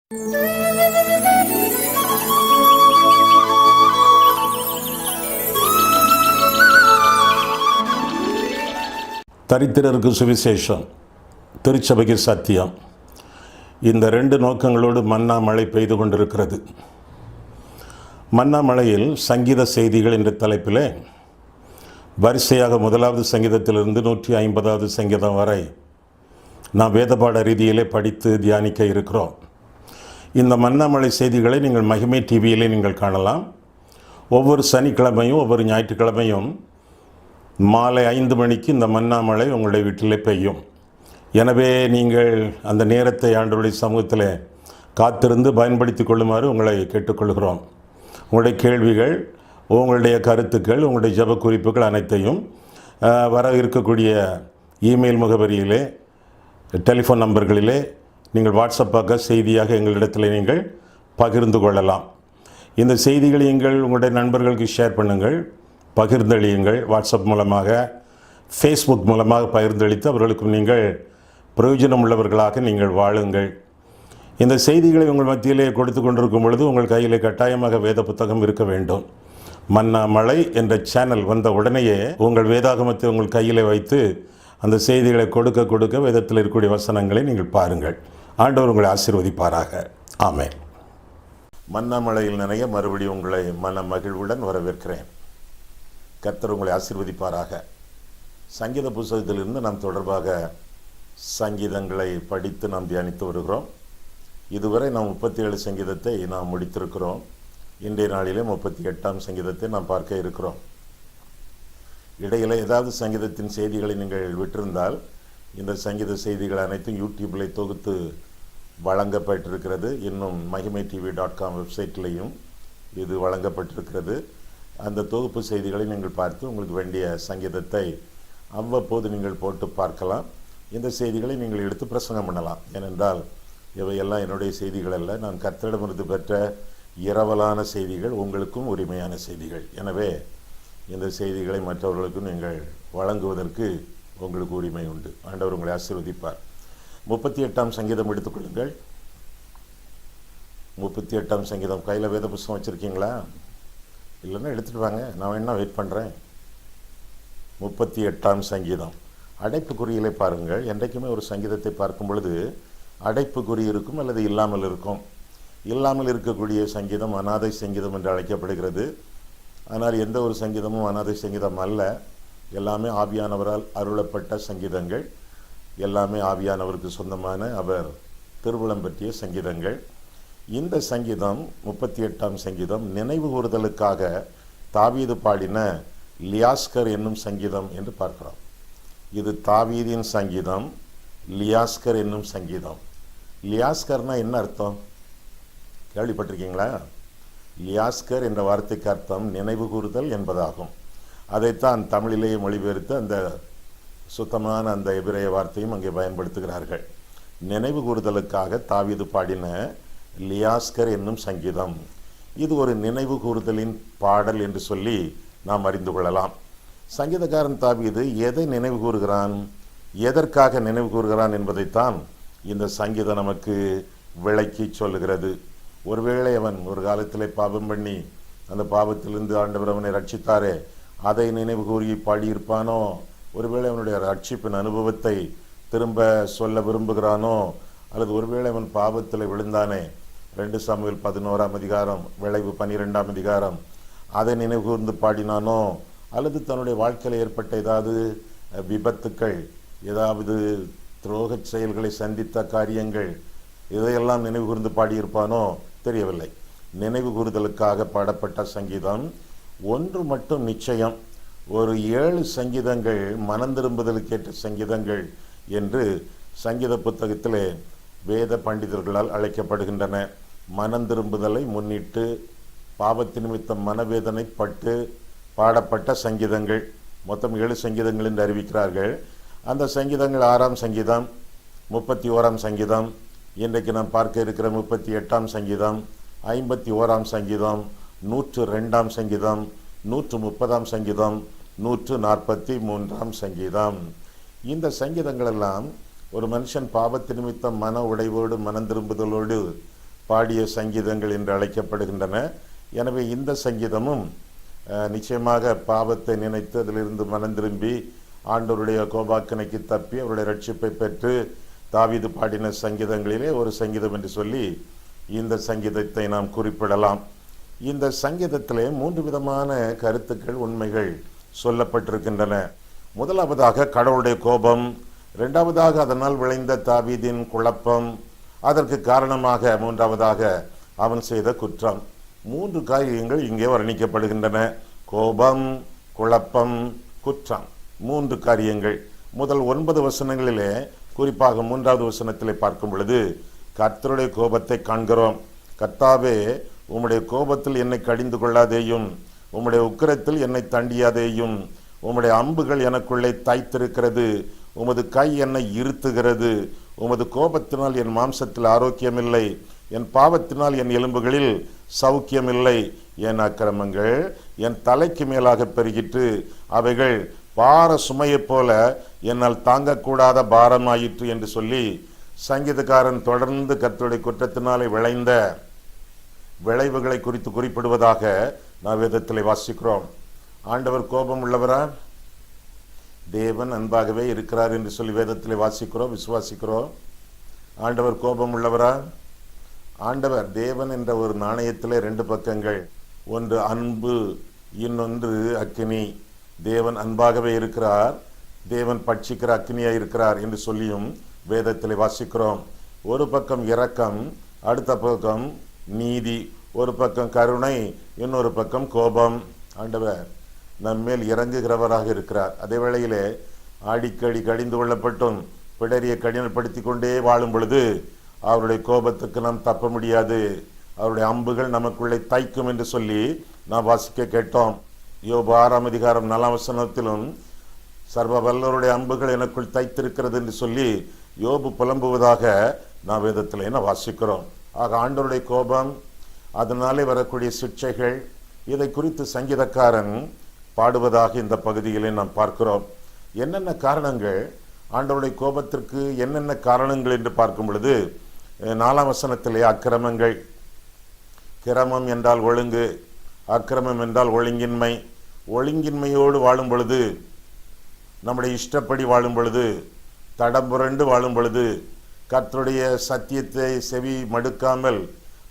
தரித்திரருக்கு சுவிசேஷம், திருச்சபைக்கு சத்தியம். இந்த 2 நோக்கங்களோடு மன்னா மழை பெய்து கொண்டிருக்கிறது. மன்னா மழையில் சங்கீத செய்திகள் என்ற தலைப்பில் வரிசையாக 1வது சங்கீதத்திலிருந்து 150வது சங்கீதம் வரை நாம் வேதபாட ரீதியிலே படித்து தியானிக்க இருக்கிறோம். இந்த மன்னா மழை செய்திகளை நீங்கள் மகிமை டிவியிலே நீங்கள் காணலாம். ஒவ்வொரு சனிக்கிழமையும் ஒவ்வொரு ஞாயிற்றுக்கிழமையும் மாலை 5 மணிக்கு இந்த மன்னா மழை உங்களுடைய வீட்டிலே பெய்யும். எனவே நீங்கள் அந்த நேரத்தை ஆண்டவருடைய சமூகத்தில் காத்திருந்து பயன்படுத்தி கொள்ளுமாறு உங்களை கேட்டுக்கொள்கிறோம். உங்களுடைய கேள்விகள், உங்களுடைய கருத்துக்கள், உங்களுடைய ஜெப குறிப்புகள் அனைத்தையும் வர இருக்கக்கூடிய இமெயில் முகவரியிலே, டெலிஃபோன் நம்பர்களிலே நீங்கள் வாட்ஸ்அப்பாக செய்தியாக எங்களிடத்தில் நீங்கள் பகிர்ந்து கொள்ளலாம். இந்த செய்திகளை நீங்கள் உங்களுடைய நண்பர்களுக்கு ஷேர் பண்ணுங்கள், பகிர்ந்தளியுங்கள். வாட்ஸ்அப் மூலமாக, ஃபேஸ்புக் மூலமாக பகிர்ந்தளித்து அவர்களுக்கும் நீங்கள் பிரயோஜனம் உள்ளவர்களாக நீங்கள் வாழுங்கள். இந்த செய்திகளை உங்கள் மத்தியிலே கொடுத்து கொண்டிருக்கும் பொழுது உங்கள் கையில் கட்டாயமாக வேத புத்தகம் இருக்க வேண்டும். மன்னா மழை என்ற சேனல் வந்த உடனேயே உங்கள் வேதாகமத்தை உங்கள் கையில் வைத்து அந்த செய்திகளை கொடுக்க வேதத்தில் இருக்கக்கூடிய வசனங்களை நீங்கள் பாருங்கள். ஆண்டவர் உங்களை ஆசீர்வதிப்பாராக. ஆமென். மன்னா மழையில் நிறைய மறுபடியும் உங்களை மன மகிழ்வுடன் வரவேற்கிறேன். கர்த்தர் உங்களை ஆசீர்வதிப்பாராக. சங்கீத புத்தகத்திலிருந்து நாம் தொடர்பாக சங்கீதங்களை படித்து நாம் தியானித்து வருகிறோம். இதுவரை நாம் 37 சங்கீதத்தை நாம் முடித்திருக்கிறோம். இன்றைய நாளிலே 38ஆம் சங்கீதத்தை நாம் பார்க்க இருக்கிறோம். இடையில் ஏதாவது சங்கீதத்தின் செய்திகளை நீங்கள் விட்டிருந்தால் இந்த சங்கீத செய்திகள் அனைத்தும் யூடியூப்பில் தொகுத்து வழங்கப்பட்டிருக்கிறது. இன்னும் மகிமைTV.com வெப்சைட்லேயும் இது வழங்கப்பட்டிருக்கிறது. அந்த தொகுப்பு செய்திகளை நீங்கள் பார்த்து உங்களுக்கு வேண்டிய சங்கீதத்தை அவ்வப்போது நீங்கள் போட்டு பார்க்கலாம். இந்த செய்திகளை நீங்கள் எடுத்து பிரசங்கம் பண்ணலாம். ஏனென்றால் இவையெல்லாம் என்னுடைய செய்திகள் அல்ல, நான் கர்த்தரிடமிருந்து பெற்ற இரவலான செய்திகள், உங்களுக்கும் உரிமையான செய்திகள். எனவே இந்த செய்திகளை மற்றவர்களுக்கும் நீங்கள் வழங்குவதற்கு உங்களுக்கு உரிமை உண்டு. ஆண்டவர் உங்களை ஆசீர்வதிப்பார். 38ஆம் சங்கீதம் எடுத்துக்கொள்ளுங்கள். 38ஆம் சங்கீதம் கையில் வேத புஸ்தகம் வச்சுருக்கீங்களா? இல்லைன்னா எடுத்துகிட்டு வாங்க, நான் வேணா வெயிட் பண்ணுறேன். 38ஆம் சங்கீதம் அடைப்புக்குறியிலே பாருங்கள். என்றைக்குமே ஒரு சங்கீதத்தை பார்க்கும் பொழுது அடைப்புக்குறி இருக்கும் அல்லது இல்லாமல் இருக்கும். இல்லாமல் இருக்கக்கூடிய சங்கீதம் அநாதை சங்கீதம் என்று அழைக்கப்படுகிறது. ஆனால் எந்த ஒரு சங்கீதமும் அநாதை சங்கீதம் அல்ல. எல்லாமே ஆவியானவரால் அருளப்பட்ட சங்கீதங்கள், எல்லாமே ஆவியானவருக்கு சொந்தமான அவர் திருவுளம் பற்றிய சங்கீதங்கள். இந்த சங்கீதம் 38ஆம் சங்கீதம் நினைவு கூறுதலுக்காக தாவீது பாடின லியாஸ்கர் என்னும் சங்கீதம் என்று பார்க்கிறோம். இது தாவீதின் சங்கீதம், லியாஸ்கர் என்னும் சங்கீதம். லியாஸ்கர்னா என்ன அர்த்தம் கேள்விப்பட்டிருக்கீங்களா? லியாஸ்கர் என்ற வார்த்தைக்கு அர்த்தம் நினைவு கூறுதல் என்பதாகும். அதைத்தான் தமிழிலேயே மொழிபெயர்த்து அந்த சுத்தமான அந்த எபிரேய வார்த்தையும் அங்கே பயன்படுத்துகிறார்கள். நினைவு கூறுதலுக்காக தாவீது பாடின லியாஸ்கர் என்னும் சங்கீதம். இது ஒரு நினைவு கூறுதலின் பாடல் என்று சொல்லி நாம் அறிந்து கொள்ளலாம். சங்கீதக்காரன் தாவீது எதை நினைவு கூறுகிறான், எதற்காக நினைவு கூறுகிறான் என்பதைத்தான் இந்த சங்கீதம் நமக்கு விளக்கி சொல்லுகிறது. ஒருவேளை அவன் ஒரு காலத்திலே பாவம் பண்ணி அந்த பாவத்திலிருந்து ஆண்டவர் அவனை ரட்சித்தாரே, அதை நினைவு கூறி பாடியிருப்பானோ? ஒருவேளை அவனுடைய ரட்சிப்பின் அனுபவத்தை திரும்ப சொல்ல விரும்புகிறானோ? அல்லது ஒருவேளை அவன் பாவத்தில் விழுந்தானே, 2 சாமுவேல் 11ஆம் அதிகாரம், விளைவு 12ஆம் அதிகாரம், அதை நினைவு கூர்ந்து பாடினானோ? அல்லது தன்னுடைய வாழ்க்கையில் ஏற்பட்ட ஏதாவது விபத்துக்கள், ஏதாவது துரோக செயல்களை சந்தித்த காரியங்கள், இதையெல்லாம் நினைவு கூர்ந்து பாடியிருப்பானோ? தெரியவில்லை. நினைவு கூறுதலுக்காக பாடப்பட்ட சங்கீதம். ஒன்று மட்டும் நிச்சயம், ஒரு 7 சங்கீதங்கள் மனம் திரும்புதலுக்கேற்ற சங்கீதங்கள் என்று சங்கீத புத்தகத்திலே வேத பண்டிதர்களால் அழைக்கப்படுகின்றன. மனம் திரும்புதலை முன்னிட்டு பாவத்தின் நிமித்தம் மனவேதனை பட்டு பாடப்பட்ட சங்கீதங்கள். மொத்தம் 7 சங்கீதங்கள் என்று அறிவிக்கிறார்கள். அந்த சங்கீதங்கள் 6ஆம் சங்கீதம், 31ஆம் சங்கீதம், இன்றைக்கு நாம் பார்க்க இருக்கிற 38ஆம் சங்கீதம், 51ஆம் சங்கீதம், 102ஆம் சங்கீதம், 130ஆம் சங்கீதம், 143ஆம் சங்கீதம். இந்த சங்கீதங்களெல்லாம் ஒரு மனுஷன் பாவத்து நிமித்தம் மன உடைவோடு மனம் திரும்புதலோடு பாடிய சங்கீதங்கள் என்று அழைக்கப்படுகின்றன. எனவே இந்த சங்கீதமும் நிச்சயமாக பாவத்தை நினைத்து அதிலிருந்து மனம் திரும்பி ஆண்டவருடைய கோபாக்கனைக்கு தப்பி அவருடைய ரட்சிப்பை பெற்று தாவீது பாடின சங்கீதங்களிலே ஒரு சங்கீதம் என்று சொல்லி இந்த சங்கீதத்தை நாம் குறிப்பிடலாம். இந்த சங்கீதத்திலே 3 விதமான கருத்துக்கள், உண்மைகள் சொல்லப்பட்டிருக்கின்றன. முதலாவதாக கடவுளுடைய கோபம், இரண்டாவதாக அதனால் விளைந்த தாவீதின் குழப்பம், அதற்கு காரணமாக மூன்றாவதாக அவன் செய்த குற்றம். 3 காரியங்கள் இங்கே வர்ணிக்கப்படுகின்றன. கோபம், குழப்பம், குற்றம், 3 காரியங்கள். முதல் 9 வசனங்களிலே, குறிப்பாக 3வது வசனத்திலே பார்க்கும் பொழுது கர்த்தருடைய கோபத்தை காண்கிறோம். கர்த்தாவே, உம்முடைய கோபத்தில் என்னை கடிந்து கொள்ளாதேயும், உம்முடைய உக்கிரத்தில் என்னை தண்டியாதேயும். உம்முடைய அம்புகள் எனக்குள்ளே தைத்திருக்கிறது, உமது கை என்னை இருத்துகிறது. உமது கோபத்தினால் என் மாம்சத்தில் ஆரோக்கியமில்லை, என் பாவத்தினால் என் எலும்புகளில் சௌக்கியமில்லை. என் அக்கிரமங்கள் என் தலைக்கு மேலாக பெருகிட்டு, அவைகள் பார சுமையைப் போல என்னால் தாங்கக்கூடாத பாரமாயிற்று என்று சொல்லி சங்கீதக்காரன் தொடர்ந்து கர்த்தருடைய குற்றத்தினாலே விளைந்த விளைவுகளை குறித்து குறிப்பிடுவதாக நாம் வேதத்திலே வாசிக்கிறோம். ஆண்டவர் கோபம் உள்ளவரா? தேவன் அன்பாகவே இருக்கிறார் என்று சொல்லி வேதத்திலே வாசிக்கிறோம், விசுவாசிக்கிறோம். ஆண்டவர் கோபம் உள்ளவரா? ஆண்டவர் தேவன் என்ற ஒரு நாணயத்திலே 2 பக்கங்கள், ஒன்று அன்பு, இன்னொன்று அக்கினி. தேவன் அன்பாகவே இருக்கிறார், தேவன் பட்சிக்கிற அக்கினியாக இருக்கிறார் என்று சொல்லியும் வேதத்திலே வாசிக்கிறோம். ஒரு பக்கம் இரக்கம், அடுத்த பக்கம் நீதி. ஒரு பக்கம் கருணை, இன்னொரு பக்கம் கோபம். ஆண்டவர் நம்மேல் இறங்குகிறவராக இருக்கிறார். அதே வேளையிலே அடிக்கடி கடிந்து கொள்ளப்பட்டும் பிடரியை கடினப்படுத்தி கொண்டே வாழும் பொழுது அவருடைய கோபத்துக்கு நாம் தப்ப முடியாது. அவருடைய அம்புகள் நமக்குள்ளே தைக்கும் என்று சொல்லி நாம் வாசிக்க கேட்டோம். யோபு 6ஆம் அதிகாரம் 4ஆம் வசனத்திலும் சர்வ வல்லவருடைய அம்புகள் எனக்குள் தைத்திருக்கிறது என்று சொல்லி யோபு புலம்புவதாக நாம் வேதத்தில் என்ன வாசிக்கிறோம். ஆக ஆண்டவருடைய கோபம், அதனாலே வரக்கூடிய சிக்ஷைகள், இதை குறித்து சங்கீதக்காரன் பாடுவதாக இந்த பகுதியிலே நாம் பார்க்கிறோம். என்னென்ன காரணங்கள், ஆண்டவருடைய கோபத்திற்கு என்னென்ன காரணங்கள் என்று பார்க்கும் பொழுது 4ஆம் வசனத்திலே அக்கிரமங்கள், கிரமம் என்றால் ஒழுங்கு, அக்கிரமம் என்றால் ஒழுங்கின்மை. ஒழுங்கின்மையோடு வாழும் பொழுது, நம்முடைய இஷ்டப்படி வாழும் பொழுது, தடம்புரண்டு வாழும் பொழுது, கர்த்தருடைய சத்தியத்தை செவி மடுக்காமல்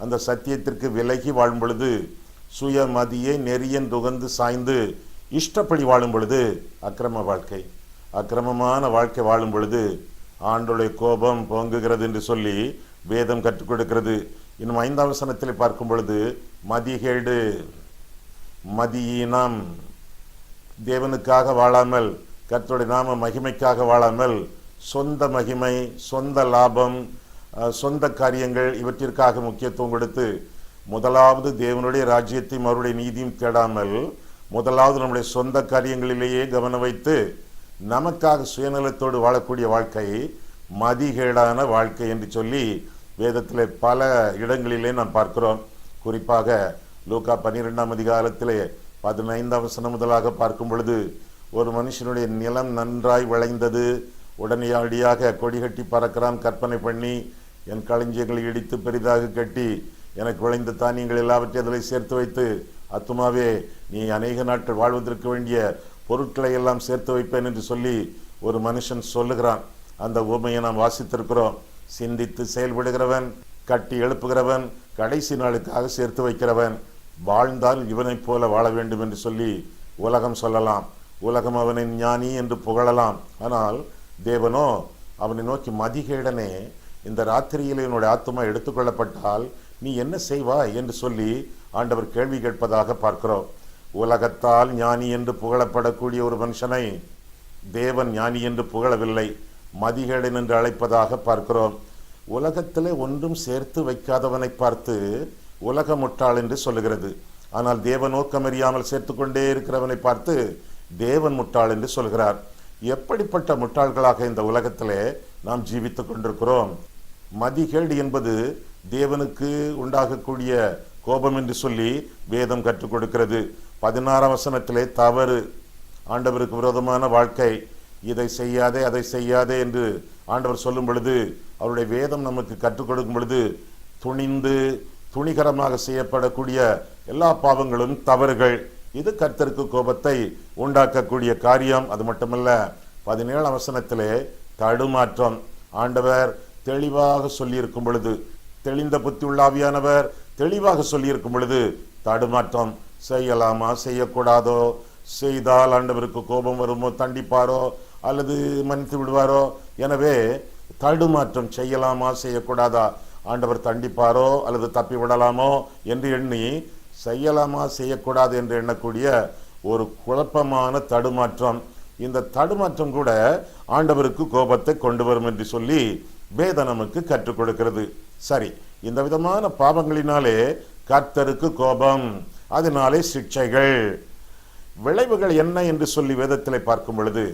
அந்த சத்தியத்திற்கு விலகி வாழும் பொழுது, சுயமதியை நெறியன் துகந்து சாய்ந்து இஷ்டப்படி வாழும் பொழுது அக்கிரம வாழ்க்கை. அக்கிரமமான வாழ்க்கை வாழும் பொழுது ஆண்டவருடைய கோபம் பொங்குகிறது என்று சொல்லி வேதம் கற்றுக் கொடுக்கிறது. இன்னும் 5ஆம் வசனத்தில் பார்க்கும் பொழுது மதிகேடு, மதியீனம், தேவனுக்காக வாழாமல், கர்த்தருடைய நாம மகிமைக்காக வாழாமல், சொந்த மகிமை, சொந்த லாபம், சொந்த காரியங்கள், இவற்றிற்காக முக்கியத்துவம் கொடுத்து முதலாவது தேவனுடைய ராஜ்யத்தையும் அவருடைய நீதியும் தேடாமல் முதலாவது நம்முடைய சொந்த காரியங்களிலேயே கவனம் வைத்து நமக்காக சுயநலத்தோடு வாழக்கூடிய வாழ்க்கை மதிகேடான வாழ்க்கை என்று சொல்லி வேதத்தில் பல இடங்களிலே நாம் பார்க்கிறோம். குறிப்பாக லூக்கா 12ஆம் அதிகாரத்திலே 15ஆம் வசனம் முதலாக பார்க்கும் பொழுது, ஒரு மனுஷனுடைய நிலம் நன்றாய் விளைந்தது, உடனடியாக கொடி கட்டி பறக்கிறான். கற்பனை பண்ணி என் களஞ்சியங்களை இடித்து பெரிதாக கட்டி எனக்கு விளைந்த தானியங்கள் எல்லாவற்றையும் அதில் சேர்த்து வைத்து, அத்துமாவே நீ அநேக நாட்கள் வாழ்வதற்கு வேண்டிய பொருட்களை எல்லாம் சேர்த்து வைப்பேன் என்று சொல்லி ஒரு மனுஷன் சொல்லுகிறான். அந்த உவமையை நாம் வாசித்திருக்கிறோம். சிந்தித்து செயல்படுகிறவன், கட்டி எழுப்புகிறவன், கடைசி நாளுக்காக சேர்த்து வைக்கிறவன், வாழ்ந்தால் இவனைப் போல வாழ வேண்டும் என்று சொல்லி உலகம் சொல்லலாம். உலகம் அவனை ஞானி என்று புகழலாம். ஆனால் தேவனோ அவனை நோக்கி, மதிகேடனே, இந்த ராத்திரியில் என்னுடைய ஆத்துமா எடுத்துக்கொள்ளப்பட்டால் நீ என்ன செய்வாய் என்று சொல்லி ஆண்டவர் கேள்வி கேட்பதாக பார்க்கிறோம். உலகத்தால் ஞானி என்று புகழப்படக்கூடிய ஒரு மனுஷனை தேவன் ஞானி என்று புகழவில்லை, மதிகேடன் என்று அழைப்பதாக பார்க்கிறோம். உலகத்திலே ஒன்றும் சேர்த்து வைக்காதவனை பார்த்து உலக முட்டாள் என்று சொல்லுகிறது. ஆனால் தேவ நோக்கமறியாமல் சேர்த்து கொண்டே இருக்கிறவனை பார்த்து தேவன் முட்டாள் என்று சொல்கிறார். எப்படிப்பட்ட முட்டாள்களாக இந்த உலகத்திலே நாம் ஜீவித்துக் கொண்டிருக்கிறோம். மதிகேடு என்பது தேவனுக்கு உண்டாகக்கூடிய கோபம் என்று சொல்லி வேதம் கற்றுக் கொடுக்கிறது. 16ஆம் வசனத்திலே தவறு, ஆண்டவருக்கு விரோதமான வாழ்க்கை, இதை செய்யாதே அதை செய்யாதே என்று ஆண்டவர் சொல்லும் பொழுது, அவருடைய வேதம் நமக்கு கற்றுக் கொடுக்கும் பொழுது துணிந்து துணிகரமாக செய்யப்படக்கூடிய எல்லா பாவங்களும் தவறுகள். இது கர்த்தருக்கு கோபத்தை உண்டாக்கக்கூடிய காரியம். அது மட்டுமல்ல, 17 வசனத்திலே தடுமாற்றம். ஆண்டவர் தெளிவாக சொல்லியிருக்கும் பொழுது, தெளிந்த புத்தி உள்ள ஆவியானவர் தெளிவாக சொல்லியிருக்கும் பொழுது தடுமாற்றம். செய்யலாமா, செய்யக்கூடாதோ, செய்தால் ஆண்டவருக்கு கோபம் வருமோ, தண்டிப்பாரோ அல்லது மன்னித்து விடுவாரோ. எனவே தடுமாற்றம், செய்யலாமா செய்யக்கூடாதா, ஆண்டவர் தண்டிப்பாரோ அல்லது தப்பி விடலாமோ என்று எண்ணி செய்யலாமா செய்யக்கூடாது என்று எண்ணக்கூடிய ஒரு குழப்பமான தடுமாற்றம். இந்த தடுமாற்றம் கூட ஆண்டவருக்கு கோபத்தை கொண்டு வரும் என்று சொல்லி வேதம் நமக்கு கற்றுக் கொடுக்கிறது. சரி, இந்த விதமான பாவங்களினாலே கர்த்தருக்கு கோபம், அதனாலே சிக்ஷைகள், விளைவுகள் என்ன என்று சொல்லி வேதத்திலே பார்க்கும் பொழுது,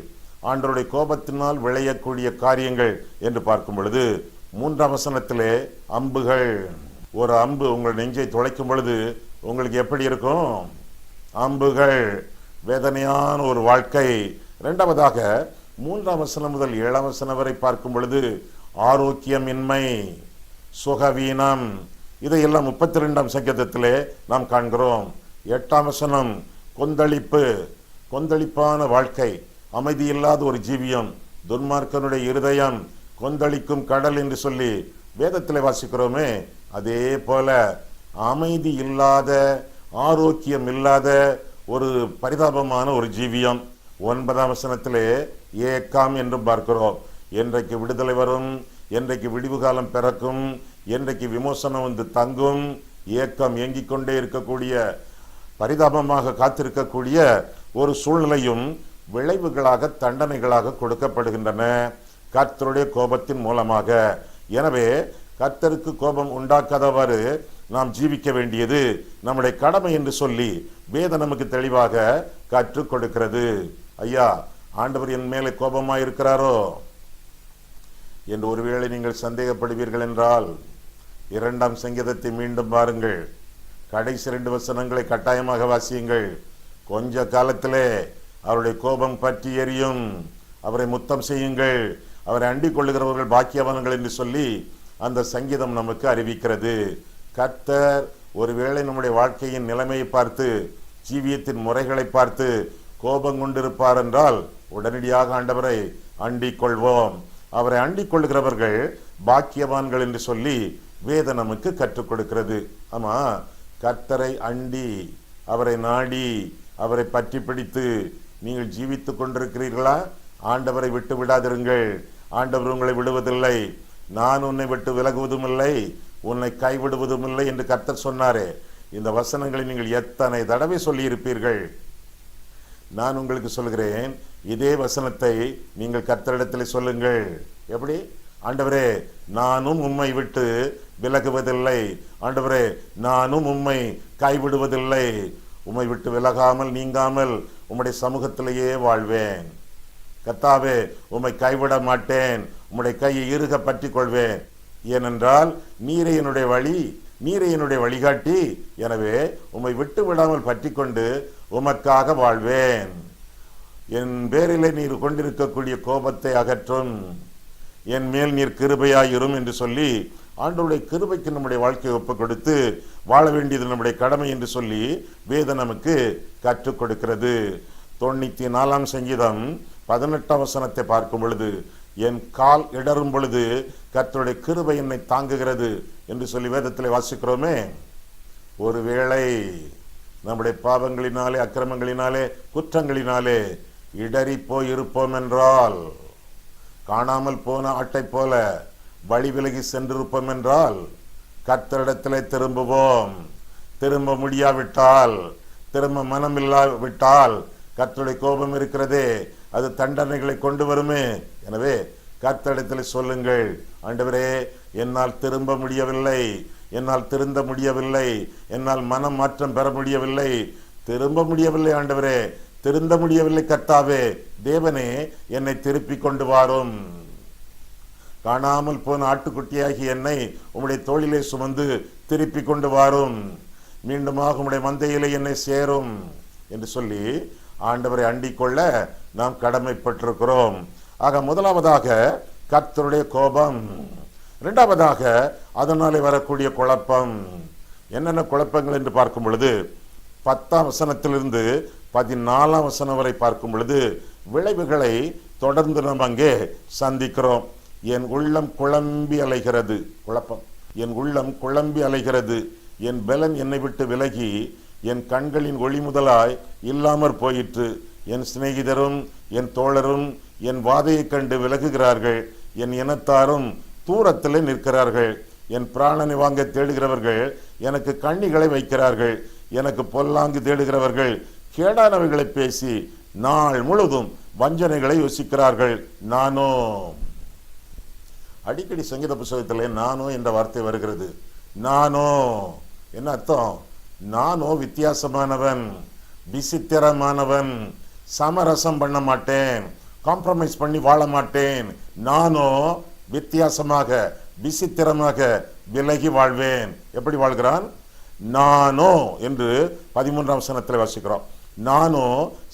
ஆண்டவருடைய கோபத்தினால் விளையக்கூடிய காரியங்கள் என்று பார்க்கும் பொழுது 3ஆம் வசனத்திலே அம்புகள். ஒரு அம்பு உங்கள் நெஞ்சை துளைக்கும் பொழுது உங்களுக்கு எப்படி இருக்கும்? அம்புகள், வேதனையான ஒரு வாழ்க்கை. 2வதாக 3ஆம் வசனம் முதல் 7ஆம் வசனம் வரை பார்க்கும் பொழுது ஆரோக்கியமின்மை, சுகவீனம், இதையெல்லாம் 32ஆம் சங்கீதத்திலே நாம் காண்கிறோம். 8ஆம் வசனம் கொந்தளிப்பு, கொந்தளிப்பான வாழ்க்கை, அமைதியில்லாத ஒரு ஜீவியம், துன்மார்க்கனுடைய இருதயம் கொந்தளிக்கும் கடல் என்று சொல்லி வேதத்திலே வாசிக்கிறோமே. அதே போல அமைதி இல்லாத, ஆரோக்கியம் இல்லாத ஒரு பரிதாபமான ஒரு ஜீவியம். 9ஆம் வசனத்திலே ஏக்கம் என்று பார்க்கிறோம். என்றைக்கு விடுதலை வரும், என்றைக்கு விடிவு காலம் பிறக்கும், என்றைக்கு விமோசனம் வந்து தங்கும், ஏக்கம் ஏங்கிக் கொண்டே இருக்கக்கூடிய, பரிதாபமாக காத்திருக்கக்கூடிய ஒரு சூழ்நிலையும் விளைவுகளாக, தண்டனைகளாக கொடுக்கப்படுகின்றன கர்த்தருடைய கோபத்தின் மூலமாக. எனவே கர்த்தருக்கு கோபம் உண்டாக்காதவாறு நாம் ஜீவிக்க வேண்டியது நம்முடைய கடமை என்று சொல்லி வேதம் நமக்கு தெளிவாக கற்றுக் கொடுக்கிறது. ஐயா, ஆண்டவர் என் மேலே கோபமாயிருக்கிறாரோ என்று ஒருவேளை நீங்கள் சந்தேகப்படுவீர்கள் என்றால் 2ஆம் சங்கீதத்தை மீண்டும் பாருங்கள். கடைசி 2 வசனங்களை கட்டாயமாக வாசியுங்கள். கொஞ்ச காலத்திலே அவருடைய கோபம் பற்றி எரியும், அவரை முத்தம் செய்யுங்கள், அவரை அண்டிக் கொள்ளுகிறவர்கள் பாக்கியவான்கள் என்று சொல்லி அந்த சங்கீதம் நமக்கு அறிவிக்கிறது. கர்த்தர் ஒருவேளை நம்முடைய வாழ்க்கையின் நிலைமையை பார்த்து, ஜீவியத்தின் முறைகளை பார்த்து கோபம் கொண்டிருப்பார் என்றால் உடனடியாக ஆண்டவரை அண்டிக் கொள்வோம். அவரை அண்டிக் கொள்ளுகிறவர்கள் பாக்கியவான்கள் என்று சொல்லி வேதம் நமக்கு கற்றுக் கொடுக்கிறது. ஆமா, கர்த்தரை அண்டி, அவரை நாடி, அவரை பற்றி பிடித்து நீங்கள் ஜீவித்துக் கொண்டிருக்கிறீர்களா? ஆண்டவரை விட்டு விடாதிருங்கள். ஆண்டவர் உங்களை விடுவதில்லை. நான் உன்னை விட்டு விலகுவதும் இல்லை, உன்னை கைவிடுவதும் இல்லை என்று கர்த்தர் சொன்னாரே. இந்த வசனங்களை நீங்கள் எத்தனை தடவை சொல்லி இருப்பீர்கள். நான் உங்களுக்கு சொல்கிறேன், இதே வசனத்தை நீங்கள் கர்த்தரிடத்தில் சொல்லுங்கள். எப்படி? ஆண்டவரே, நானும் உம்மை விட்டு விலகுவதில்லை, ஆண்டவரே நானும் உம்மை கைவிடுவதில்லை, உம்மை விட்டு விலகாமல் நீங்காமல் உம்முடைய சமூகத்திலேயே வாழ்வேன். கர்த்தாவே, உம்மை கைவிட மாட்டேன், உம்முடைய கையை இறுக பற்றி கொள்வேன். ஏனென்றால் நீரே என்னுடைய வழி, நீரே என்னுடைய வழிகாட்டி. எனவே உம்மை விட்டு விடாமல் பற்றி கொண்டு உமக்காக வாழ்வேன். என் பேரிலே நீர் கொண்டிருக்கக்கூடிய கோபத்தை அகற்றும், என் மேல் நீர் கிருபையாயிரும் என்று சொல்லி ஆண்டவருடைய கிருபைக்கு நம்முடைய வாழ்க்கையை ஒப்புக் கொடுத்து வாழ வேண்டியது நம்முடைய கடமை என்று சொல்லி வேதம் நமக்கு கற்றுக் கொடுக்கிறது. 94ஆம் சங்கீதம் 18ஆம் வசனத்தை பார்க்கும் பொழுது, என் கால் இடரும் பொழுது கர்த்தருடைய கிருபை என்னை தாங்குகிறது என்று சொல்லி வேதத்திலே வாசிக்கிறோமே. ஒருவேளை நம்முடைய பாவங்களினாலே, அக்கிரமங்களினாலே, குற்றங்களினாலே இடறி போய் இருப்போம் என்றால், காணாமல் போன ஆட்டை போல வழி விலகி சென்றிருப்போம் என்றால், கர்த்தரிடத்திலே திரும்புவோம். திரும்ப முடியாவிட்டால், திரும்ப மனமில்லாவிட்டால், கர்த்தருடைய கோபம் இருக்கிறதே, அது தண்டனைகளை கொண்டு வருமே. எனவே கர்த்தரிடத்தில் சொல்லுங்கள், ஆண்டவரே, என்னால் திரும்ப முடியவில்லை, என்னால் திருந்த முடியவில்லை, என்னால் மனம் மாற்றம் பெற முடியவில்லை, திரும்ப முடியவில்லை ஆண்டவரே, திருந்த முடியவில்லை கர்த்தாவே, தேவனே என்னை திருப்பி கொண்டு வாரும். காணாமல் போன ஆட்டுக்குட்டியாகி என்னை உம்முடைய தோளிலே சுமந்து திருப்பி கொண்டு வாரும், மீண்டுமாக உம்முடைய மந்தையிலே என்னை சேரும் என்று சொல்லி ஆண்டவரை அண்டிக் கொள்ள நாம் கடமைப்பட்டிருக்கிறோம். ஆக முதலாவதாக கர்த்தருடைய கோபம். இரண்டாவதாக அதனாலே வரக்கூடிய குழப்பம். என்னென்ன குழப்பங்கள் என்று பார்க்கும் பொழுது 10ஆம் வசனத்திலிருந்து 14ஆம் வசனம் வரை பார்க்கும் பொழுது விளைவுகளை தொடர்ந்து நாம் அங்கே சந்திக்கிறோம். என் உள்ளம் குழம்பி அலைகிறது, குழப்பம். என் உள்ளம் குழம்பி அலைகிறது, என் பலன் என்னை விட்டு விலகி என் கண்களின் ஒளி முதலாய் இல்லாமற் போயிற்று. என் சிநேகிதரும் என் தோழரும் என் வாதையை கண்டு விலகுகிறார்கள், என் இனத்தாரும் தூரத்திலே நிற்கிறார்கள். என் பிராணனை வாங்க தேடுகிறவர்கள் எனக்கு கண்ணிகளை வைக்கிறார்கள். எனக்கு பொல்லாங்கு தேடுகிறவர்கள் கேடானவைகளை பேசி நாள் முழுதும் வஞ்சனைகளை யோசிக்கிறார்கள். நானோ, அடிக்கடி சங்கீத புத்தகத்திலே நானோ என்ற வார்த்தை வருகிறது. நானோ என்ன அர்த்தம்? நானோ வித்தியாசமானவன், விசித்திரமானவன், சமரசம் பண்ண மாட்டேன், காம்ப்ரமைஸ் பண்ணி வாழ மாட்டேன். நானோ வித்தியாசமாக விசித்திரமாக விலகி வாழ்வேன். எப்படி வாழ்கிறான்? நானோ என்று 13ஆம் வசனத்தில் வாசிக்கிறோம். நானோ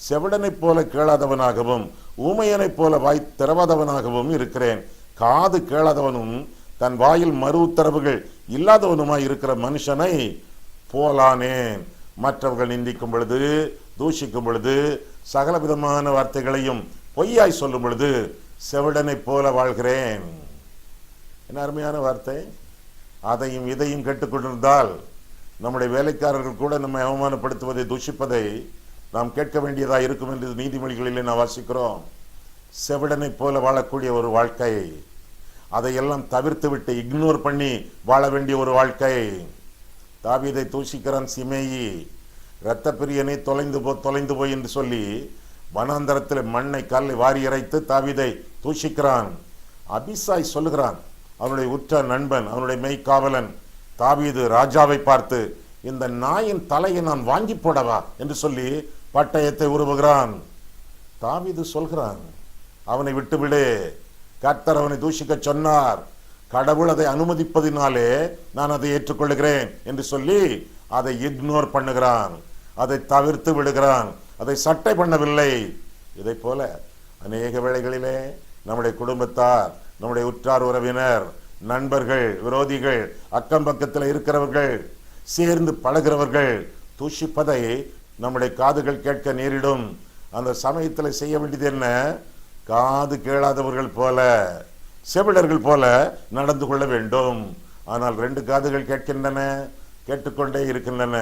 செவிடனைப் போல கேளாதவனாகவும் ஊமையனைப் போல வாய் திறவாதவனாகவும் இருக்கிறேன். காது கேளாதவனும் தன் வாயில் மறு உத்தரவுகள் இல்லாதவனுமாய் இருக்கிற மனுஷனை போலானேன். மற்றவர்கள் நிந்திக்கும் பொழுது, தூஷிக்கும் பொழுது, சகல விதமான வார்த்தைகளையும் பொய்யாய் சொல்லும் பொழுது செவிடனைப் போல வாழ்கிறேன். என்ன அருமையான வார்த்தை! அதையும் இதையும் கேட்டுக்கொண்டிருந்தால் நம்முடைய வேலைக்காரர்கள் கூட நம்மை அவமானப்படுத்துவதை, தூஷிப்பதை நாம் கேட்க வேண்டியதாக இருக்கும் என்று நீதிமொழிகளிலே நாம் வாசிக்கிறோம். செவிடனைப் போல வாழக்கூடிய ஒரு வாழ்க்கை, அதையெல்லாம் தவிர்த்து விட்டு இக்னோர் பண்ணி வாழ வேண்டிய ஒரு வாழ்க்கை. தாவீதை தூஷிக்கிறான் சிமேயி. இரத்த பிரியனை தொலைந்து போய் என்று சொல்லி வனாந்தரத்தில் மண்ணை கல்லை வாரி இறைத்து தாவீதை தூஷிக்கிறான். அபிசாய் சொல்லுகிறான், அவனுடைய உற்ற நண்பன், அவனுடைய மெய்காவலன் தாவீது ராஜாவை பார்த்து, இந்த நாயின் தலையை நான் வாங்கி போடவா என்று சொல்லி பட்டயத்தை உருவுகிறான். தாவீது சொல்கிறான், அவனை விட்டுவிடு, கர்த்தர் அவனை தூஷிக்க சொன்னார், கடவுள் அதை அனுமதிப்பதினாலே நான் அதை ஏற்றுக்கொள்கிறேன் என்று சொல்லி அதை இக்னோர் பண்ணுகிறான், அதை தவிர்த்து விடுகிறான், அதை சட்டை பண்ணவில்லை. இதை போல அநேக வேளைகளிலே நம்முடைய குடும்பத்தார், நம்முடைய உற்றார் உறவினர், நண்பர்கள், விரோதிகள், அக்கம் பக்கத்தில் இருக்கிறவர்கள், சேர்ந்து பழகிறவர்கள் தூஷிப்பதை நம்முடைய காதுகள் கேட்க நேரிடும். அந்த சமயத்தில் செய்ய வேண்டியது என்ன? காது கேளாதவர்கள் போல, செவிடர்கள் போல நடந்து கொள்ள வேண்டும். ஆனால் 2 காதுகள் கேட்கின்றன, கேட்டுக்கொண்டே இருக்கின்றன.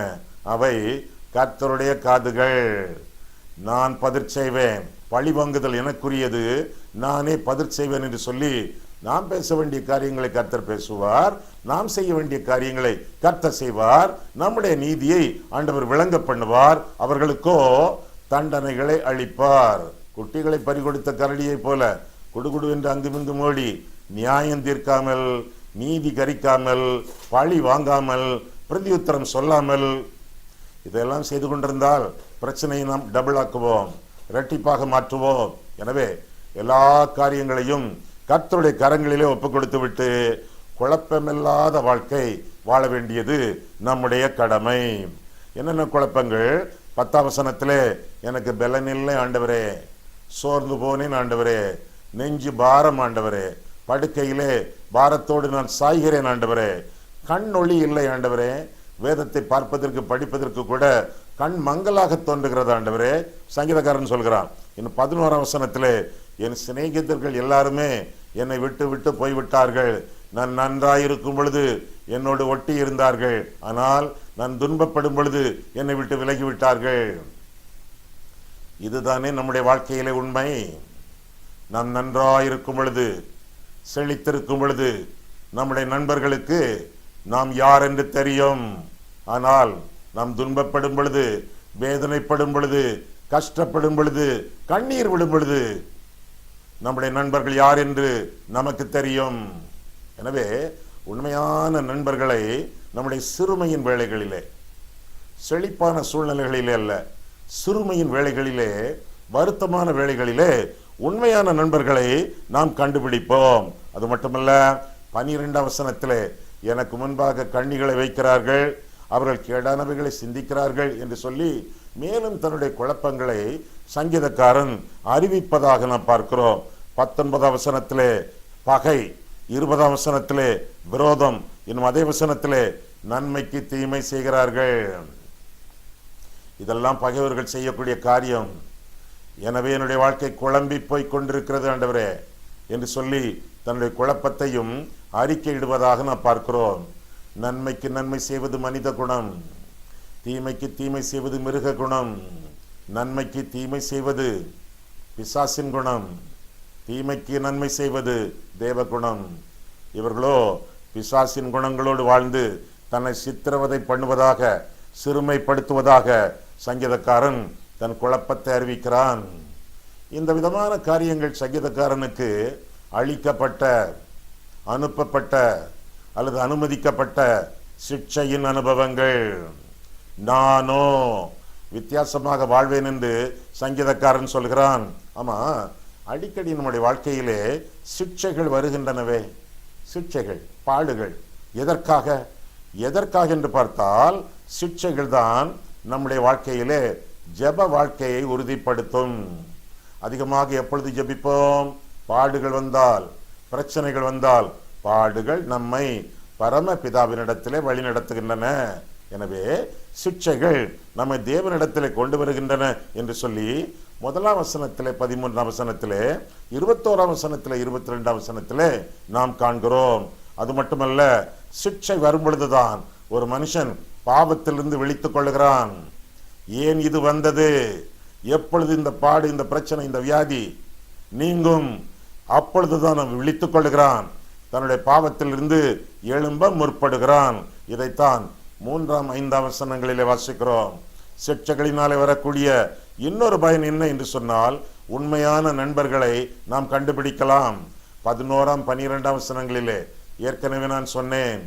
அவை கர்த்தருடைய காதுகள். நான் பதிர் செய்வேன், பழி வாங்குதல் எனக்குரியது, நானே பதிர் செய்வேன் என்று சொல்லி நாம் பேச வேண்டிய காரியங்களை கர்த்தர் பேசுவார், நாம் செய்ய வேண்டிய காரியங்களை கர்த்தர் செய்வார். நம்முடைய நீதியை ஆண்டவர் விளங்க பண்ணுவார், அவர்களுக்கோ தண்டனைகளை அளிப்பார். குட்டிகளை பறிகொடுத்த கரடியை போல குடுகுடு என்று அங்குமிங்கு மோடி நியாயம் தீர்க்காமல், நீதி கரிக்காமல், பழி வாங்காமல், பிரதியுத்தரம் சொல்லாமல் இதெல்லாம் செய்து கொண்டிருந்தால் பிரச்சனையை நாம் டபுள் ஆக்குவோம், இரட்டிப்பாக மாற்றுவோம். எனவே எல்லா காரியங்களையும் கர்த்தருடைய கரங்களிலே ஒப்பு கொடுத்து விட்டு குழப்பமில்லாத வாழ்க்கை வாழ வேண்டியது நம்முடைய கடமை. என்னென்ன குழப்பங்கள்? 10ஆம் வசனத்திலே, எனக்கு பலனில்லை ஆண்டவரே, சோர்ந்து போனேன் ஆண்டவரே, நெஞ்சு பாரம் ஆண்டவரே, படுக்கையிலே பாரத்தோடு நான் சாய்கிறேன் ஆண்டவரே, கண் ஒளி இல்லை ஆண்டவரே, வேதத்தை பார்ப்பதற்கு படிப்பதற்கு கூட கண் மங்கலாக தோன்றுகிறது ஆண்டவரே. சங்கீதக்காரன் சொல்கிறான். இன்னும் 11ஆம் வசனத்திலே, என் சிநேகிதர்கள் எல்லாருமே என்னை விட்டு விட்டு போய்விட்டார்கள், நான் நன்றாயிருக்கும் பொழுது என்னோடு ஒட்டி இருந்தார்கள், ஆனால் நான் துன்பப்படும் பொழுது என்னை விட்டு விலகிவிட்டார்கள். இதுதானே நம்முடைய வாழ்க்கையிலே உண்மை. நாம் நன்றாயிருக்கும் பொழுது, செழித்திருக்கும் பொழுது நம்முடைய நண்பர்களுக்கு நாம் யார் என்று தெரியும். ஆனால் நாம் துன்பப்படும் பொழுது, வேதனைப்படும் பொழுது, கஷ்டப்படும் பொழுது, கண்ணீர் விடும் பொழுது நம்முடைய நண்பர்கள் யார் என்று நமக்கு தெரியும். எனவே உண்மையான நண்பர்களை நம்முடைய சிறுமையின் வேளைகளிலே, செழிப்பான சூழ்நிலைகளிலே அல்ல, சிறுமையின் வேளைகளிலே, வருத்தமான வேளைகளிலே உண்மையான நண்பர்களை நாம் கண்டுபிடிப்போம். அது மட்டுமல்ல, 12ஆம் வசனத்திலே, எனக்கு முன்பாக கண்ணிகளை வைக்கிறார்கள், அவர்கள் கேடானவைகளை சிந்திக்கிறார்கள் என்று சொல்லி மேலும் தன்னுடைய குழப்பங்களை சங்கீதக்காரன் அறிவிப்பதாக நாம் பார்க்கிறோம். 19ஆம் வசனத்திலே, பகை 20ஆம் வசனத்திலே விரோதம், இன்னும் அதே வசனத்திலே நன்மைக்கு தீமை செய்கிறார்கள். இதெல்லாம் பகைவர்கள் செய்யக்கூடிய காரியம். எனவே என்னுடைய வாழ்க்கை குழம்பி போய் கொண்டிருக்கிறது ஆண்டவரே என்று சொல்லி தன்னுடைய குழப்பத்தையும் அறிக்கையிடுவதாக நாம் பார்க்கிறோம். நன்மைக்கு நன்மை செய்வது மனித குணம், தீமைக்கு தீமை செய்வது மிருக குணம். நன்மைக்கு தீமை செய்வது பிசாசின் குணம், தீமைக்கு நன்மை செய்வது தேவ குணம். இவர்களோ பிசாசின் குணங்களோடு வாழ்ந்து தன்னை சித்திரவதை பண்ணுவதாக, சிறுமைப்படுத்துவதாக சங்கீதக்காரன் தன் குழப்பத்தை அறிவிக்கிறான். இந்த விதமான காரியங்கள் சங்கீதக்காரனுக்கு அளிக்கப்பட்ட, அனுப்பப்பட்ட அல்லது அனுமதிக்கப்பட்ட சிக்ஷையின் அனுபவங்கள். நானோ வித்தியாசமாக வாழ்வேன் என்று சங்கீதக்காரன் சொல்கிறான். ஆமா, அடிக்கடி நம்முடைய வாழ்க்கையிலே சிக்ஷைகள் வருகின்றனவே, சிக்ஷைகள், பாடுகள். எதற்காக எதற்காக என்று பார்த்தால் சிக்ஷைகள் தான் நம்முடைய வாழ்க்கையிலே ஜெப வாழ்க்கையை உறுதிப்படுத்தும். அதிகமாக எப்பொழுது ஜெபிப்போம்? பாடுகள் வந்தால், பிரச்சனைகள் வந்தால். பாடுகள் நம்மை பரம பிதாவினிடத்திலே வழி நடத்துகின்றன. எனவே சிக்ஷைகள் நம்மை தேவனிடத்திலே கொண்டு வருகின்றன என்று சொல்லி 1ஆம் வசனத்திலே, 13ஆம் வசனத்திலே, 21ஆம் வசனத்திலே, 22ஆம் வசனத்திலே நாம் காண்கிறோம். அது மட்டுமல்ல, சிக்ஷை வரும் பொழுதுதான் ஒரு மனுஷன் பாவத்திலிருந்து விழித்துக் கொள்ளுகிறான். ஏன் இது வந்தது, எப்பொழுது இந்த பாடு, இந்த பிரச்சனை, இந்த வியாதி நீங்கும், அப்பொழுதுதான் அவன் விழித்துக் கொள்ளுகிறான். தன்னுடைய பாவத்திலிருந்து எழும்ப முற்படுகிறான். இதைத்தான் 3ஆம் 5ஆம் வசனங்களிலே வாசிக்கிறோம். சிக்ஷைகளினாலே வரக்கூடிய இன்னொரு பயன் என்ன என்று சொன்னால், உண்மையான நண்பர்களை நாம் கண்டுபிடிக்கலாம். 11ஆம் 12ஆம் வசனங்களிலே ஏற்கனவே நான் சொன்னேன்,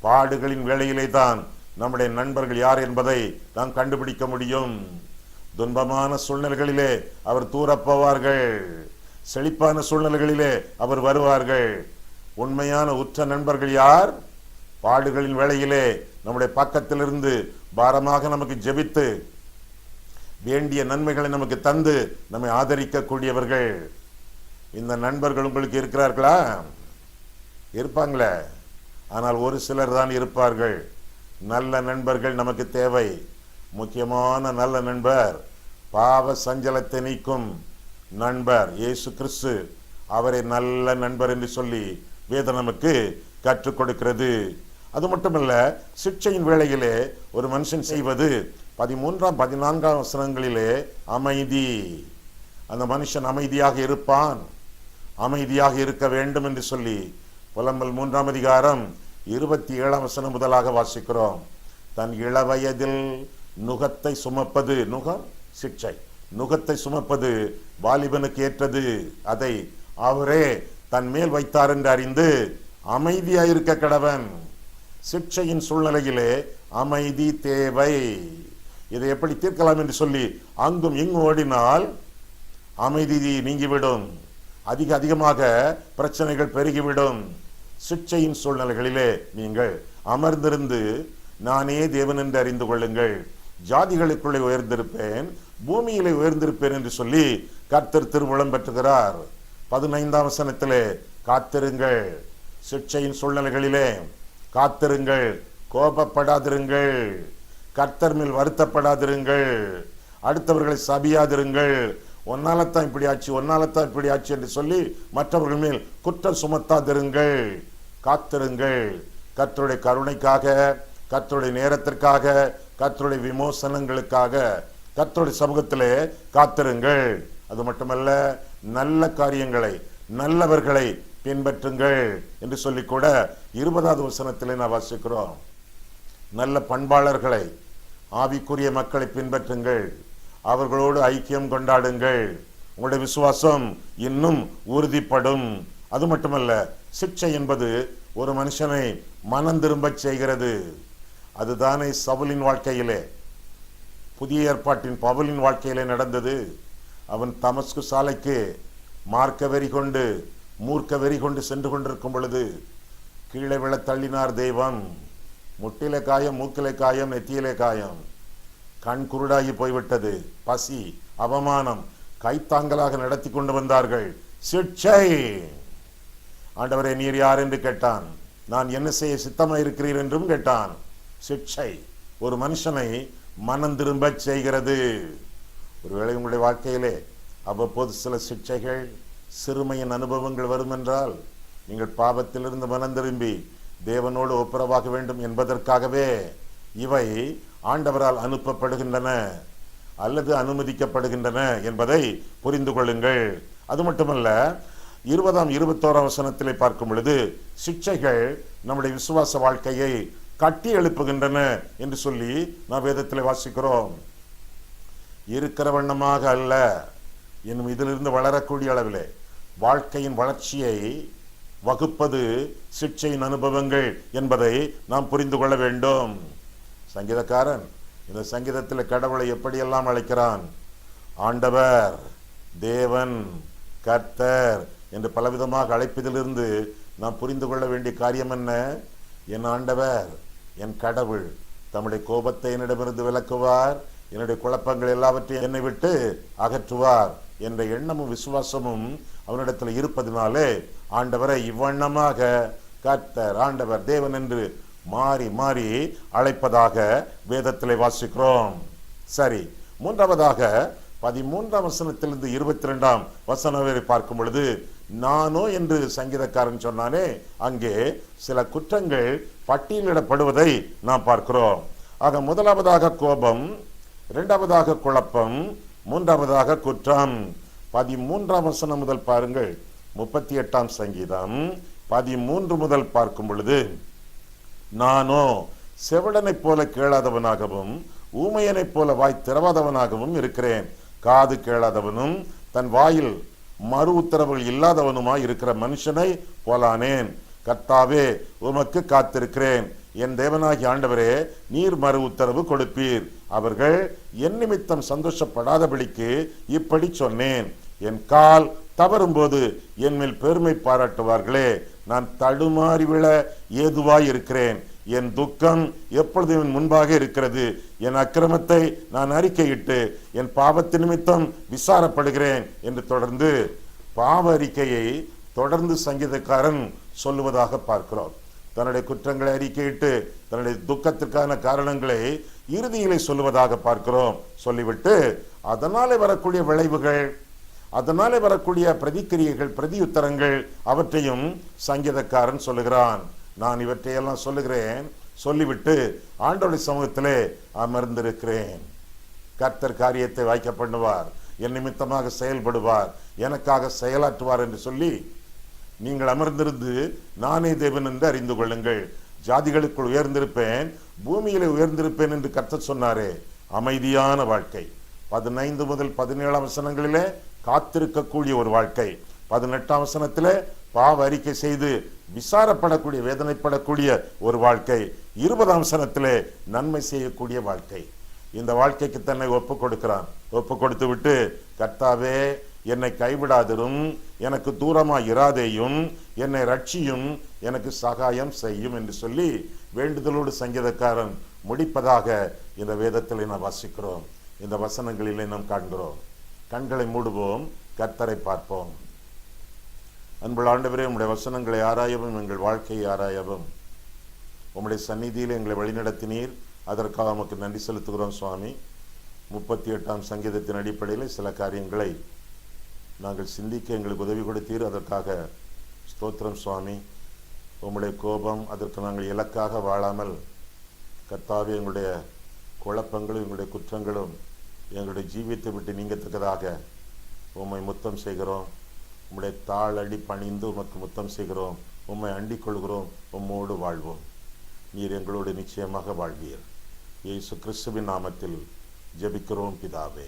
பாடுகளின் வேளையிலே தான் நம்முடைய நண்பர்கள் யார் என்பதை நாம் கண்டுபிடிக்க முடியும். துன்பமான சூழ்நிலைகளிலே அவர் தூரப் போவார்கள், செழிப்பான சூழ்நிலைகளிலே அவர் வருவார்கள். உண்மையான உற்ற நண்பர்கள் யார்? பாடுகளின் வேளையிலே நம்முடைய பக்கத்திலிருந்து பாரமாக நமக்கு ஜெபித்து வேண்டிய நன்மைகளை நமக்கு தந்து நம்மை ஆதரிக்கக்கூடியவர்கள். இந்த நண்பர்கள் உங்களுக்கு இருக்கிறார்களா? இருப்பாங்களே, ஆனால் ஒரு சிலர் தான் இருப்பார்கள். நல்ல நண்பர்கள் நமக்கு தேவை. முக்கியமான நல்ல நண்பர் பாவ சஞ்சலத்தை நீக்கும் நண்பர் இயேசு கிறிஸ்து. அவரை நல்ல நண்பர் என்று சொல்லி வேதம் நமக்கு கற்றுக் கொடுக்கிறது. அது மட்டுமல்ல, சிக்ஷையின் வேளையிலே ஒரு மனுஷன் செய்வது 13ஆம் 14ஆம் வசனங்களிலே அமைதி. அந்த மனுஷன் அமைதியாக இருப்பான், அமைதியாக இருக்க வேண்டும் என்று சொல்லி புலம்பல் 3ஆம் அதிகாரம் 27ஆம் வசனம் முதலாக வாசிக்கிறோம். தன் இளவயதில் நுகத்தை சுமப்பது, நுகம் சிக்ஷை, நுகத்தை சுமப்பது வாலிபனுக்கு ஏற்றது. அதை அவரே தன் மேல் வைத்தார் என்று அறிந்து அமைதியாயிருக்க கடவன். சிக்ஷையின் சூழ்நிலையிலே அமைதி தேவை. இதை எப்படி தீர்க்கலாம் என்று சொல்லி அங்கும் இங்கும் ஓடினால் அமைதி நீங்கிவிடும், அதிகமாக பிரச்சனைகள் பெருகிவிடும். சிக்ஷையின் சூழ்நிலைகளிலே நீங்கள் அமர்ந்திருந்து நானே தேவன் என்று அறிந்து கொள்ளுங்கள், ஜாதிகளுக்குள்ளே உயர்ந்திருப்பேன், பூமியிலே உயர்ந்திருப்பேன் என்று சொல்லி கர்த்தர் திருவுளம் பெற்றுகிறார். 15ஆம் வசனத்திலே காத்திருங்கள், சிக்ஷையின் சூழ்நிலைகளிலே காத்திருங்கள், கோபப்படாதிருங்கள், கர்த்தர் மேல் வருத்தப்படாதிருங்கள், அடுத்தவர்களை சபியாதிருங்கள். ஒன்னாலத்தான் இப்படி ஆச்சு, ஒன்னாலத்தான் இப்படி ஆச்சு என்று சொல்லி மற்றவர்கள் மேல் குற்றம் சுமத்தாதிருங்கள். காத்திருங்கள், கர்த்தருடைய கருணைக்காக, கர்த்தருடைய நேரத்திற்காக, கர்த்தருடைய விமோசனங்களுக்காக, கர்த்தருடைய சமூகத்திலே காத்திருங்கள். அது மட்டுமல்ல, நல்ல காரியங்களை, நல்லவர்களை பின்பற்றுங்கள் என்று சொல்லி கூட 20ஆவது வசனத்திலே நான் வாசிக்கிறோம். நல்ல பண்பாளர்களை, ஆவிக்குரிய மக்களை பின்பற்றுங்கள், அவர்களோடு ஐக்கியம் கொண்டாடுங்கள், உங்களுடைய விசுவாசம் இன்னும் உறுதிப்படும். அது மட்டுமல்ல, சிக்ஷை என்பது ஒரு மனுஷனை மனம் திரும்ப செய்கிறது. அதுதானே சவுலின் வாழ்க்கையிலே, புதிய ஏற்பாட்டின் பவுலின் வாழ்க்கையிலே நடந்தது. அவன் தமஸ்கு சாலைக்கு மார்க்க வெறி கொண்டு, மூர்க்க வெறி கொண்டு சென்று கொண்டிருக்கும் பொழுது கீழே விழ தள்ளினார் தெய்வம். முட்டிலே காயம், மூக்கிலே காயம், நெத்தியிலே காயம், கண் குருடாகி போய்விட்டது. பசி, அவமானம், கைத்தாங்கலாக நடத்தி கொண்டு வந்தார்கள். சிக்ஷை. ஆண்டவரே நீர் யார் என்று கேட்டான். நான் என்ன செய்ய சித்தமாக இருக்கிறீர் என்றும் கேட்டான். சிக்ஷை ஒரு மனுஷனை மனம் திரும்ப செய்கிறது. ஒருவேளை உங்களுடைய வாழ்க்கையிலே அவ்வப்போது சில சிக்ஷைகள், சிறுமையின் அனுபவங்கள் வரும் என்றால் நீங்கள் பாவத்திலிருந்து மனம் திரும்பி தேவனோடு ஒப்புரவாக வேண்டும் என்பதற்காகவே இவை ஆண்டவரால் அனுப்பப்படுகின்றன அல்லது அனுமதிக்கப்படுகின்றன என்பதை புரிந்து கொள்ளுங்கள். அது மட்டுமல்ல, 20ஆம் 21ஆம் வசனத்திலே பார்க்கும் பொழுது சிக்ஷைகள் நம்முடைய விசுவாச வாழ்க்கையை கட்டி எழுப்புகின்றன என்று சொல்லி நாம் வேதத்தில் வாசிக்கிறோம். இருக்கிற வண்ணமாக அல்ல, இன்னும் இதிலிருந்து வளரக்கூடிய அளவிலே வாழ்க்கையின் வளர்ச்சியை வகுப்பது சிக்ஷையின் அனுபவங்கள் என்பதை நாம் புரிந்து கொள்ள வேண்டும். சங்கீதக்காரன் இந்த சங்கீதத்தில் கடவுளை எப்படியெல்லாம் அழைக்கிறான். ஆண்டவர், தேவன், கர்த்தர் என்று பலவிதமாக அழைப்பதிலிருந்து நாம் புரிந்து கொள்ள வேண்டிய காரியம் என்ன? என் ஆண்டவர், என் கடவுள் தம்முடைய கோபத்தை என்னிடமிருந்து விலக்குவார், என்னுடைய குழப்பங்கள் எல்லாவற்றையும் என்னை விட்டு அகற்றுவார் என்ற எண்ணமும் விசுவாசமும் அவனிடத்தில் இருப்பதினாலே ஆண்டவரை இவ்வண்ணமாக கர்த்தர், ஆண்டவர், தேவன் என்று மாறி மாறி அழைப்பதாக வேதத்திலே வாசிக்கிறோம். சரி, மூன்றாவதாக 13ஆம் வசனத்திலிருந்து 22ஆம் வசனம் வரை பார்க்கும் பொழுது நானோ என்று சங்கீதக்காரன் சொன்னானே, அங்கே சில குற்றங்கள் பட்டியலிடப்படுவதை நாம் பார்க்கிறோம். ஆக முதலாவதாக கோபம், இரண்டாவதாக குழப்பம், மூன்றாவதாக குற்றம். 13ஆம் வசனம் முதல் பாருங்கள். 38ஆம் சங்கீதம் 13 முதல் பார்க்கும் பொழுது, நானோ செவிடனைப் போல கேளாதவனாகவும் ஊமையனைப் போல வாய் திறவாதவனாகவும் இருக்கிறேன். காது கேளாதவனும் தன் வாயில் மறு உத்தரவுகள் இல்லாதவனுமாய் இருக்கிற மனுஷனை போலானேன். கர்த்தாவே, உமக்கு காத்திருக்கிறேன். என் தேவனாகிய ஆண்டவரே, நீர் மறு உத்தரவு கொடுப்பீர். அவர்கள் என் நிமித்தம் சந்தோஷப்படாதபடிக்கு இப்படி சொன்னேன். என் கால் தவறும்போது என் மேல் பெருமை பாராட்டுவார்களே. நான் தடுமாறி விழ ஏதுவாய் இருக்கிறேன். என் துக்கம் எப்பொழுதும் என் முன்பாக இருக்கிறது. என் அக்கிரமத்தை நான் அறிக்கையிட்டு என் பாவத்து நிமித்தம் விசாரப்படுகிறேன் என்று தொடர்ந்து பாவ அறிக்கையை தொடர்ந்து சங்கீதக்காரன் சொல்லுவதாக பார்க்கிறோம். தன்னுடைய குற்றங்களை அறிக்கையிட்டு தன்னுடைய துக்கத்திற்கான காரணங்களை இறுதியிலே சொல்லுவதாக பார்க்கிறோம். சொல்லிவிட்டு அதனாலே வரக்கூடிய விளைவுகள், அதனாலே வரக்கூடிய பிரதிக்கிரியைகள், பிரதியுத்தரங்கள் அவற்றையும் சங்கீதக்காரன் சொல்லுகிறான். நான் இவற்றையெல்லாம் சொல்லுகிறேன், சொல்லிவிட்டு ஆண்டவருடைய சமூகத்திலே அமர்ந்திருக்கிறேன். கர்த்தர் காரியத்தை வாய்க்க பண்ணுவார், என் நிமித்தமாக செயல்படுவார், எனக்காக செயலாற்றுவார் என்று சொல்லி நீங்கள் அமர்ந்திருந்து நானே தேவன் என்று அறிந்து கொள்ளுங்கள். ஜாதிகளுக்குள் உயர்ந்திருப்பேன், பூமியிலே உயர்ந்திருப்பேன் என்று கர்த்தர் சொன்னாரே. அமைதியான வாழ்க்கை. 15 முதல் 17ஆம் வசனங்களிலே காத்திருக்கக்கூடிய ஒரு வாழ்க்கை. 18ஆம் வசனத்திலே பாவ அறிக்கை செய்து விசாரப்படக்கூடிய, வேதனைப்படக்கூடிய ஒரு வாழ்க்கை. 20ஆம் வசனத்திலே நன்மை செய்யக்கூடிய வாழ்க்கை. இந்த வாழ்க்கைக்கு தன்னை ஒப்பு கொடுக்கிறான். ஒப்பு கொடுத்து விட்டு, கர்த்தாவே, என்னை கைவிடாதிரும், எனக்கு தூரமாய் இராதேயும், என்னை ரட்சியும், எனக்கு சகாயம் செய்யும் என்று சொல்லி வேண்டுதலோடு சங்கீதக்காரன் முடிப்பதாக இந்த வேதத்தில் நாம் வாசிக்கிறோம். இந்த வசனங்களிலே நாம் காண்கிறோம். கண்களை மூடுவோம், கர்த்தரை பார்ப்போம். அன்புள்ள ஆண்டவரே, உம்முடைய வசனங்களை ஆராயவும், எங்கள் வாழ்க்கையை ஆராயவும் உம்முடைய சந்நிதியில் எங்களை வழிநடத்தினீர். அதற்காக நமக்கு நன்றி செலுத்துகிறோம் சுவாமி. 38ஆம் சங்கீதத்தின் அடிப்படையில் சில காரியங்களை நாங்கள் சிந்திக்க எங்களுக்கு உதவி கொடுத்தீர். அதற்காக ஸ்தோத்திரம் சுவாமி. உம்முடைய கோபம், அதற்கு நாங்கள் இலக்காக வாழாமல் கர்த்தாவே, எங்களுடைய குழப்பங்களும் எங்களுடைய குற்றங்களும் எங்களுடைய ஜீவியத்தை விட்டு நீங்கத்தக்கதாக உம்மை முத்தம் செய்கிறோம். உம்முடைய தாளடி பணிந்து உமக்கு முத்தம் செய்கிறோம். உம்மை அண்டிக் கொள்கிறோம். உம்மோடு வாழ்வோம். நீர் எங்களோடு நிச்சயமாக வாழ்வீர். இயேசு கிறிஸ்துவின் நாமத்தில் ஜெபிக்கிறோம் பிதாவே.